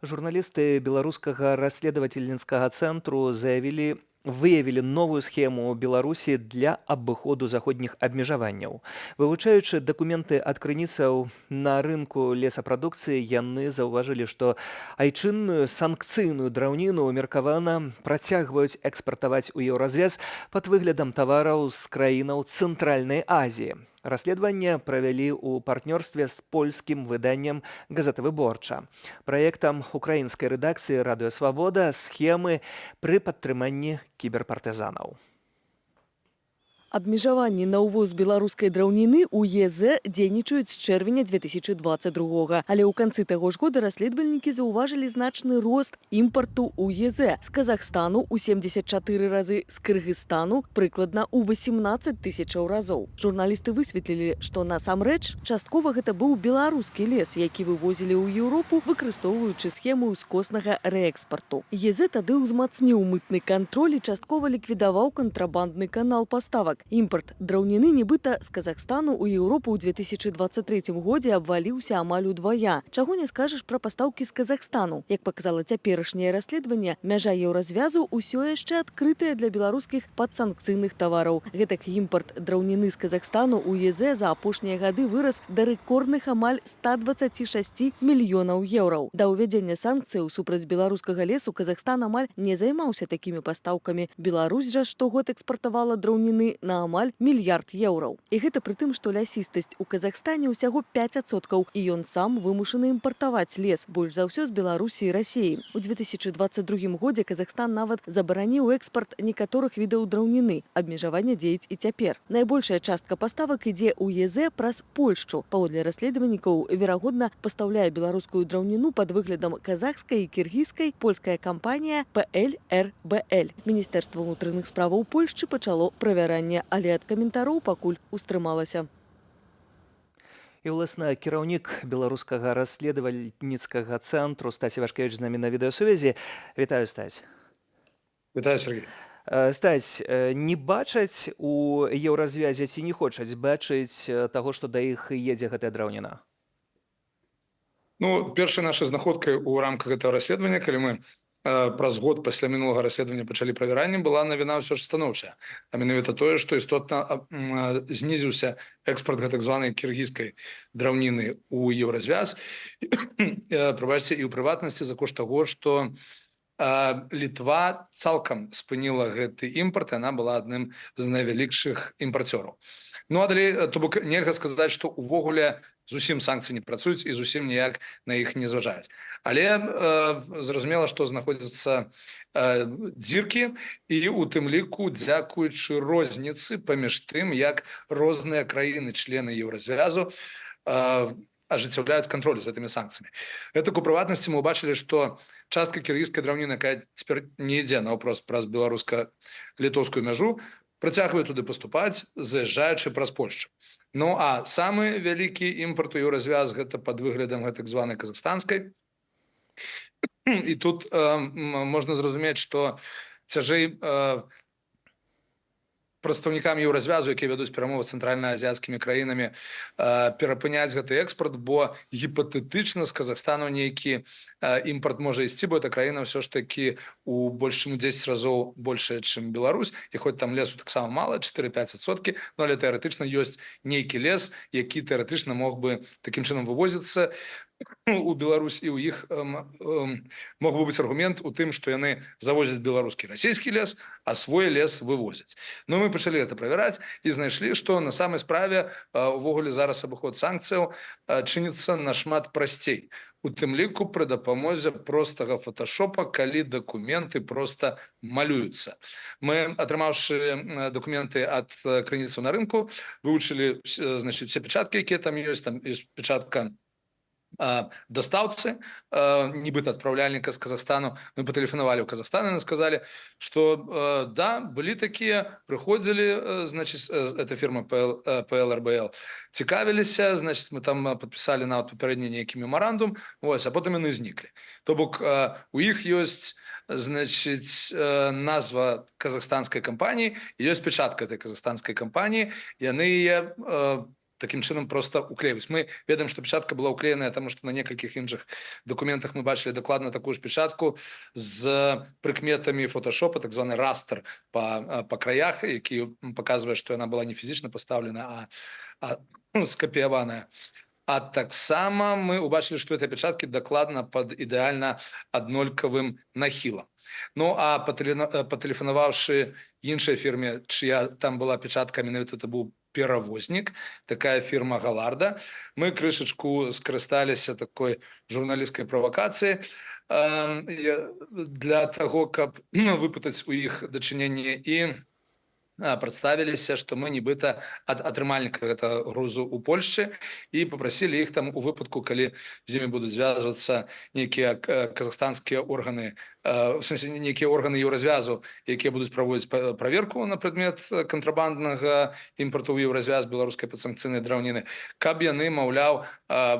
Журналісты беларускага расследавательніцкага цэнтру выявілі новую схему Беларусі для абыходу заходніх абмежаванняў. Вывучаючы дакументы ад крыніцаў на рынку лесапрадукцыі, яны заўважылі, што айчынную санкцыйную драўніну меркавана працягваюць экспартаваць у еўразвяз пад выглядам тавараў з краінаў Цэнтральнай Азіі. Расследаванне правялі ў партнёрстве з польскім выданнем «Газета Выборча». Праектам украінскай рэдакцыі «Радыёсвабода» схемы пры падтрыманні кіберпартызанаў. Абмежаванні на ўвоз беларускай драўніны ў ЕЗ дзейнічаюць з чэрвеня 2022, але ў канцы таго ж года расследавальнікі заўважылі значны рост імпарту ў ЕЗ з Казахстану ў 74 разы, з Кыргызстану прыкладна ў 18 тысячаў разоў. Журналісты высветлілі, што насамрэч часткова гэта быў беларускі лес, які вывозілі ў Еўропу, выкарыстоўваючы схему ўскоснага рээкспарту. ЕЗ тады ўзмацніў мытны кантроль і часткова ліквідаваў кантрабандны канал паставак. Імпарт драўніны нібыта з Казахстану ў Еўропу ў 2023 годзе абваліўся амаль удвая. Чаго не скажаш пра пастаўкі з Казахстану. Як паказала цяперашняе расследаванне, мяжа еўразвязу ўсё яшчэ адкрытая для беларускіх падсанкцыйных тавараў. Гэтак імпарт драўніны з Казахстану ў ЕЗ за апошнія гады вырас да рэкордных амаль 126 мільёнаў еўраў. Да ўвядзення санкцыяў супраць беларускага лесу Казахстан амаль не займаўся такімі пастаўкамі. Беларусь жа штогод экспартавала драўніны на амаль мільярд еўраў. І гэта пры тым, што лясістасць у Казахстане ўсяго 5%, і ён сам вымушаны імпартаваць лес, больш за ўсё з Беларусі і Расіі. У 2022 годзе Казахстан нават забараніў экспарт некаторых відаў драўніны. Абмежаванне дзеюць і цяпер. Найбольшая частка паставак ідзе ў ЕЗ праз Польшчу. Паводле расследавальнікаў, верагодна, пастаўляе беларускую драўніну пад выглядам казахскай і кіргізскай польская кампанія ПЛРБЛ. Міністэрства ўнутраных справаў Польшчы пачало правяранне, але ад каментароў пакуль устрымалася. І, ўласна, кіраўнік беларускага расследавальніцкага цэнтру Стась Івашкевіч з намі на відэасувязі. Вітаю, Стась. Вітаю, Сергей. Стась, не бачаць у еўразвязе ці не хочуць бачыць таго, што да іх едзе гэтая драўніна? Ну, першая наша знаходка ў рамках гэтага расследавання, калі мы праз год пасля мінулага расследавання пачалі правяранне, была навіна ўсё ж станоўчая. А менавіта тое, што істотна знізіўся экспарт гэтак званай кіргізскай драўніны ў еўразвяз, прабачце, і ў прыватнасці за кошт таго, што Літва цалкам спыніла гэты імпарт, яна была адным з найвялікшых імпарцёраў. Ну, але, то бок, нельга сказаць, што ўвогуле зусім санкцыі не працуюць і зусім ніяк на іх не зважаюць. Але зразумела, што знаходзяцца дзіркі, і у тым ліку дзякуючы розніцы паміж тым, як розныя краіны, члены еўразвязу, ажыццяўляюць кантроль за гэтымі санкцыямі. Гэтак у прыватнасці мы ўбачылі, што частка кіргізскай драўніны, якая цяпер не ідзе наўпрост праз беларуска-літоўскую мяжу, працягвае туды паступаць, заязджаючы праз Польшчу. Ну, а самы вялікі імпарт у еўразвяз гэта пад выглядам гэтак званай казахстанскай. І тут можна зразумець, што цяжэй прадстаўнікам еўразвязу, якія вядуць перамовы з цэнтральна-азіяцкімі краінамі, перапыняць гэты экспарт, бо гіпатэтычна з Казахстану нейкі імпарт можа ісці, бо эта краіна ўсё ж такі у больш чым 10 разоў большая, чым Беларусь, і хоць там лесу таксама мала, 4-5%, но але тэарэтычна ёсць нейкі лес, які тэарэтычна мог бы такім чынам вывозіцца у Беларусь, і ў іх мог бы быць аргумент у тым, што яны завозяць беларускі расійскі лес, а свой лес вывозяць. Ну, мы пачалі гэта правяраць і знайшлі, што на самай справе увогуле зараз абыход санкцыяў чыніцца нашмат прасцей. У тым ліку пры дапамозе простага фоташопа, калі дакументы проста малююцца. Мы, атрымаўшы дакументы ад крыніцаў на рынку, вывучылі, значыць, усе печаткі, якія там ёсць печатка дастаўцы, нібыта адпраўляльніка з Казахстану. Мы патэлефанавалі ў Казахстан, і сказалі, што да, былі такія, прыходзілі, значыць, эта фірма ПЛРБЛ, цікавіліся, значыць, мы там падпісалі нават папярэдні нейкі мемарандум, вось, а потым яны зніклі. То бок, у іх ёсць, значыць, назва казахстанскай кампаніі, ёсць печатка этой казахстанскай кампаніі, яны яе таким чынам просто уклеиваюць. Мы ведаем, што печатка была уклееная, таму што на некалькіх іншых дакументах мы бачылі дакладна такую ж печатку з прыкметамі фотошопа, так званы растер па краях, які паказвае, што яна была не фізічна пастаўлена, а скапіяваная. А таксама мы убачылі, што гэтыя печаткі дакладна пад ідэальна аднолькавым нахілам. Ну а патэлефанаваўшы іншай фірме, чыя там была печатка, менавіта это быў перавознік, такая фірма Галарда, мы крышачку скарысталіся такой журналісцкай правакацыі для таго, каб выпытаць у іх дачыненне і прадставіліся, што мы нібыта ад атрымальніка гэтага грузу ў Польшчы і папрасілі іх там у выпадку, калі з імі будуць звязвацца нейкія казахстанскія органы, в сэнсе нейкія органы еўразвязу, якія будуць праводзіць праверку на прадмет кантрабанднага імпарту ў еўразвяз беларускай падсанкцыйнай драўніны, каб яны, маўляў,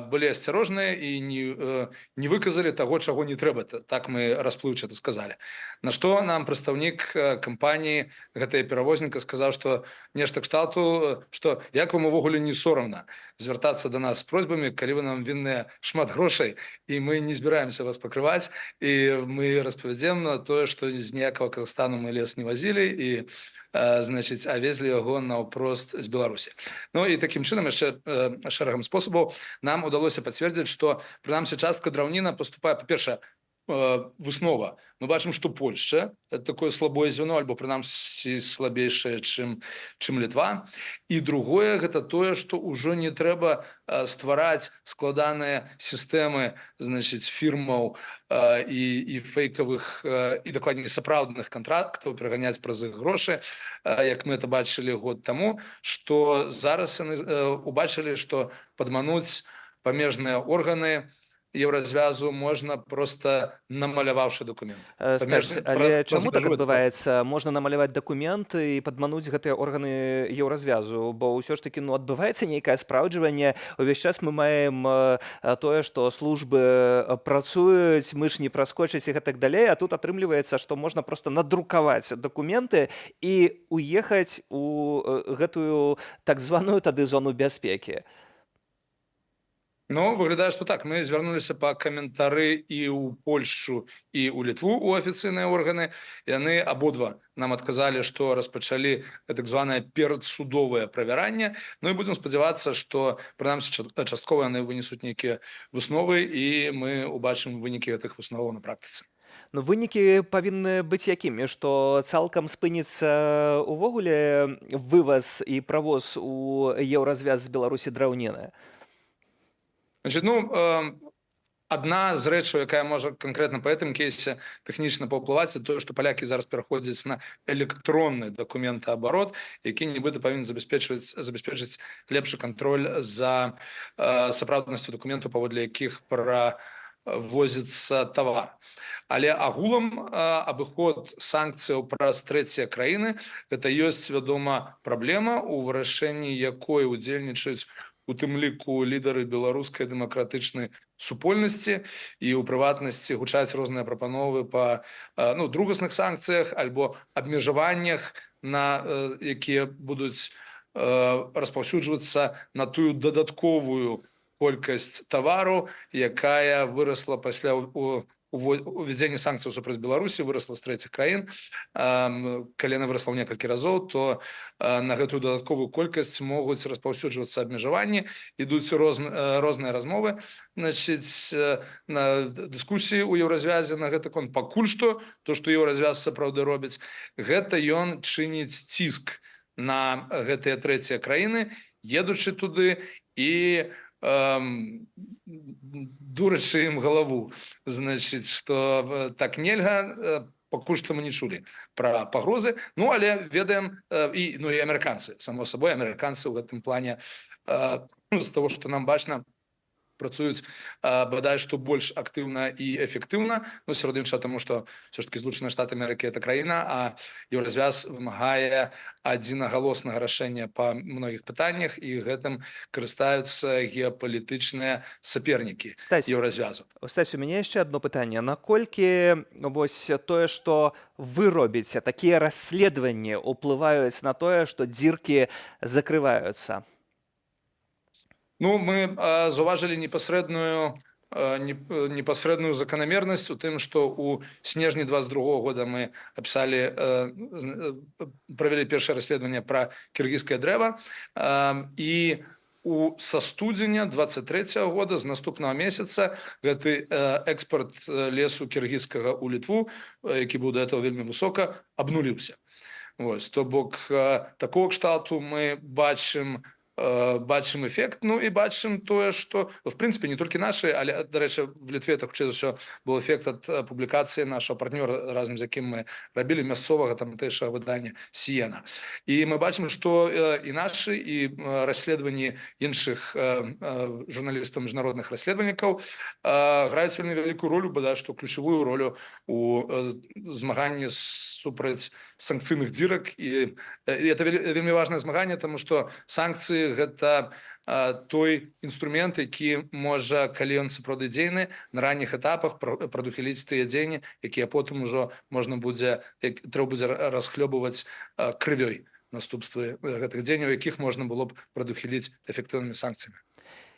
былі асцярожныя і не выказалі таго, чаго не трэба. Так мы расплыўчата сказалі. На што нам прадстаўнік кампаніі гэтай перавозніка сказаў, што нешта кшталту, што як вам увогуле не сорамна звяртацца да нас з просьбамі, калі вы нам вінныя шмат грошай, і мы не збіраемся вас пакрываць, і мы распавядзем на тое, што з ніякага Казахстану мы лес не вазілі, і значыць, а везлі яго наўпрост з Беларусі. Ну і такім чынам яшчэ шэрагам спосабаў нам удалося пацвердзіць, што прынамсі частка драўніна паступае, па-першае, выснова. Мы бачым, што Польшча это такое слабое звено, альбо прынамсі слабейшае, чым Літва. І другое гэта тое, што ўжо не трэба ствараць складаныя сістэмы, значыць, фірмаў і фейкавых, і дакладней сапраўдных кантрактаў, пераганяць праз іх грошы, як мы это бачылі год таму, што зараз яны убачылі, што падмануць памежныя органы еўразвязу можна проста намаляваўшы дакумент. Але чаму так адбываецца? Можна намаляваць дакумент і падмануць гэтыя органы еўразвязу, бо ўсё ж такі адбываецца нейкае спраўджванне. Увесь час мы маем тое, што службы працуюць, мы ж не праскочыць і гэтак далей, а тут атрымліваецца, што можна проста надрукаваць дакументы і уехаць у гэтую так званую тады зону бяспекі. Ну, выглядае, што так. Мы звярнуліся па каментары і ў Польшчу, і ў Літву, у афіцыйныя органы. Яны абодва нам адказалі, што распачалі так званае перадсудовае правяранне. Ну і будзем спадзявацца, што прынамсі часткова яны вынесуць нейкія высновы, і мы ўбачым вынікі гэтых высноваў на практыцы. Ну, вынікі павінны быць якімі, што цалкам спыніцца увогуле вываз і правоз у еўразвяз з Беларусі драўніны? Значит, одна з рэчаў, якая можа канкрэтна па гэтым кейсе тэхнічна паўплываць, то, што палякі зараз пераходзяць на электронны дакументаабарот, які нібыта павінен забяспечыць лепшы кантроль за сапраўднасцю дакументаў, паводле якіх правозіцца тавар. Але агулам абыход санкцыяў праз трэція краіны гэта ёсць, вядома, праблема, у вырашэнні якой удзельнічаюць у тым ліку лідары беларускай дэмакратычнай супольнасці, і ў прыватнасці гучаць розныя прапановы па другасных санкцыях альбо абмежаваннях, якія будуць распаўсюджвацца на тую дадатковую колькасць тавару, якая вырасла пасля увядзення санкцыяў супраць Беларусі, вырасла з трэціх краін. Калі яна вырасла ў некалькі разоў, то на гэтую дадатковую колькасць могуць распаўсюджвацца абмежаванні, ідуць розныя размовы, значыць, на дыскусіі ў еўразвязе на гэты конт. Пакуль што, то, што еўразвяз сапраўды робіць, гэта ён чыніць ціск на гэтыя трэція краіны, едучы туды і дурачы ім галаву, значыць, што так нельга, пакуль што мы не чулі пра пагрозы. Ну, але ведаем, і амерыканцы, само сабой, амерыканцы ў гэтым плане, з таго, што нам бачна, працуюць бадай што больш актыўна і эфектыўна, сярод іншага, таму што ўсё ж такі Злучаныя Штаты Амерыкі это краіна, а еўразвяз вымагае адзінагалоснага рашэння па многіх пытаннях, і гэтым карыстаюцца геапалітычныя сапернікі еўразвязу. Стась, у мяне яшчэ адно пытанне. Наколькі вось тое, што вы робіце, такія расследаванні ўплываюць на тое, што дзіркі закрываюцца? Ну, мы заўважылі непасрэдную заканамернасць у тым, што ў снежні 22 года мы апісалі правялі першае расследаванне пра кіргізскае дрэва, і са студзеня 23 года з наступнага месяца гэты экспорт лесу кіргізскага ў Літву, які быў да этого вельмі высока, абнуліўся. Вось, то бок такого кшталту мы бачым эфект, ну і бачым тое, што в прынцыпе не толькі нашы, але, дарэчы, в Літве так хутчэй за ўсё быў эфект ад публікацыі нашага партнёра, разам з якім мы рабілі мясцовага тамтэйшага выдання Сіена. І мы бачым, што і нашы, і расследаванні іншых журналістаў міжнародных расследавальнікаў граюць вельмі вялікую ролю, бадай што ключавую ролю у змаганні супраць санкцыйных дзірак. І это вельмі важнае змаганне, таму што санкцыі гэта той інструмент, які можа, калі ён сапраўды дзейны, на ранніх этапах прадухіліць тыя дзеянні, якія потым ужо трэба будзе расхлёбваць крывёй наступствы гэтых дзеянняў, якіх можна было б прадухіліць эфектыўнымі санкцыямі.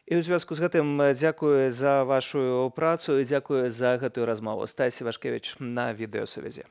І ў звязку з гэтым дзякую за вашу працу і дзякую за гэтую размову. Стась Івашкевіч на відэасувязі.